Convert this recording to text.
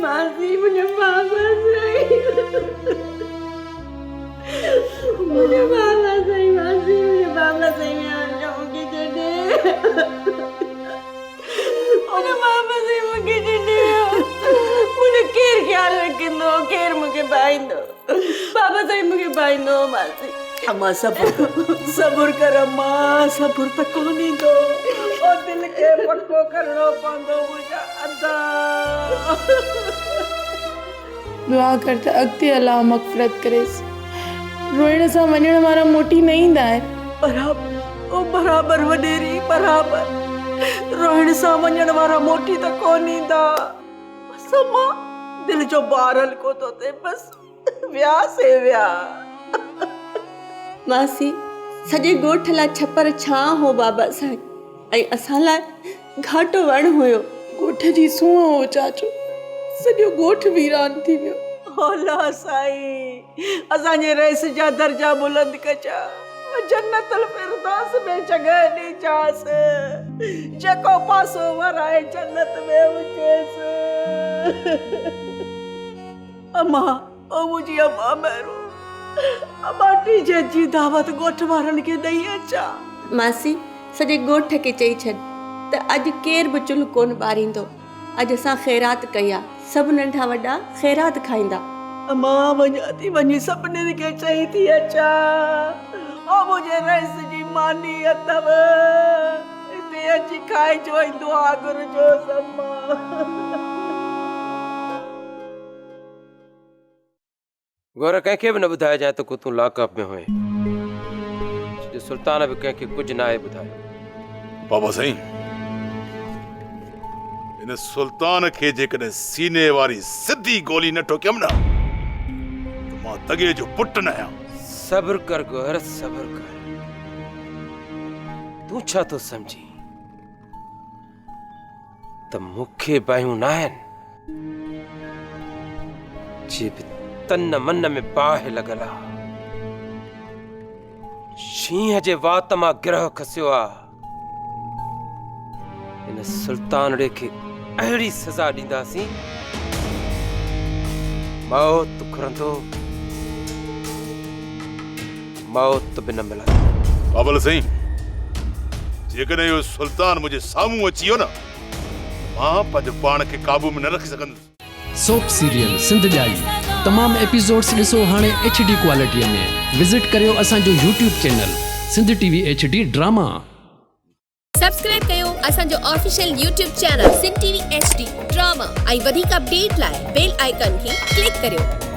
मासी मुझे बाबा सही, मुझे बाबा सही, मासी मुझे बाबा सही, मैं आ जाऊंगी जडे, मुझे बाबा सही मुझे जडे, मुझे केर ख्याल रखिंदो, केर मुझे बाइंदो, बाबा सही मुझे बाइंदो मासी। अम्मा सब्र कर अम्मा, सब्र त कोनी दो और दिल के पक्को करणो पवंदो मुंहिंजा अदा। दुआ कर त अॻिते अलाह मग़फ़िरत करेसि। रोइण सां वञण वारा मोटी न ईंदा आहिनि। बराबर वॾेरी बराबर, रोइण सां वञण वारा मोटी त कोन ईंदा। बस अम्मा दिल जो बार हल्को तो थे, बस विया से विया। मासी सॼे ॻोठ लाइ छपर छां हो बाबा साईं ऐं असां लाइ घाटो वण हुयो। ॻोठ जी सूंह हो चाचो, सॼो ॻोठ वीरान थी वियो। होला साईं, असांजे रईस जा दर्जा बुलंद कचा, जन्नतुल फिरदौस में जगह ॾिजास, जेको पासो वराए जन्नत में हुजेस। अम्मा ओ मुंहिंजी अम्मा मेरो, अम्मा टीजे जी दावत ॻोठ वारनि खे ॾेई अचां। मासी सॼे ॻोठ खे चई छॾ त अॼु केर बि चुल्ह कोन ॿारींदो। अॼु असां ख़ैरात कई आहे, सभु नंढा वॾा ख़ैरात खाईंदा। अम्मा वञा थी, वञी सभिनीनि खे चई थी अचां, ओ मुंहिंजे रईस जी मानी अथव, हिते अची खाइजो ऐं दुआ घुरजोसि अम्मा। गौर कंहिंखे बि न ॿुधाए जाए त को तूं लॉकअप में हुए, छो सुल्तान बि कंहिंखे कुझु न आहे ॿुधायो। बाबा साईं, इन सुल्तान खे जेकॾहिं सीने वारी सिधी गोली न ठोकियमि न त मां दगे जो पुटु न आहियां। सब्र कर गौर, सब्र कर। तूं छा तो समझी त मूंखे बाहियूं न आहिनि, जे बि तन मन में बाहि लॻल आहे। शींहं जे वात मां गिरह खसियो आहे। इन सुल्तान खे अहिड़ी सज़ा ॾींदासीं, मौत घुरंदो, मौत बि न मिलंदी। बाबल साईं, जेकॾहिं इहो सुल्तान मुंहिंजे साम्हूं अची वियो न, मां पंहिंजे पाण खे काबू में न रखी सघंदुसि। सोप सीरियल सिंध जाई तमाम एपिसोड्स ॾिसो हाणे HD क्वालिटीअ में। विज़िट करियो असांजो YouTube channel Sindh TV HD drama. Subscribe कयो असांजो official YouTube channel Sindh TV HD drama ऐं वधीक अपडेट लाइ बेल आइकन खे क्लिक करियो।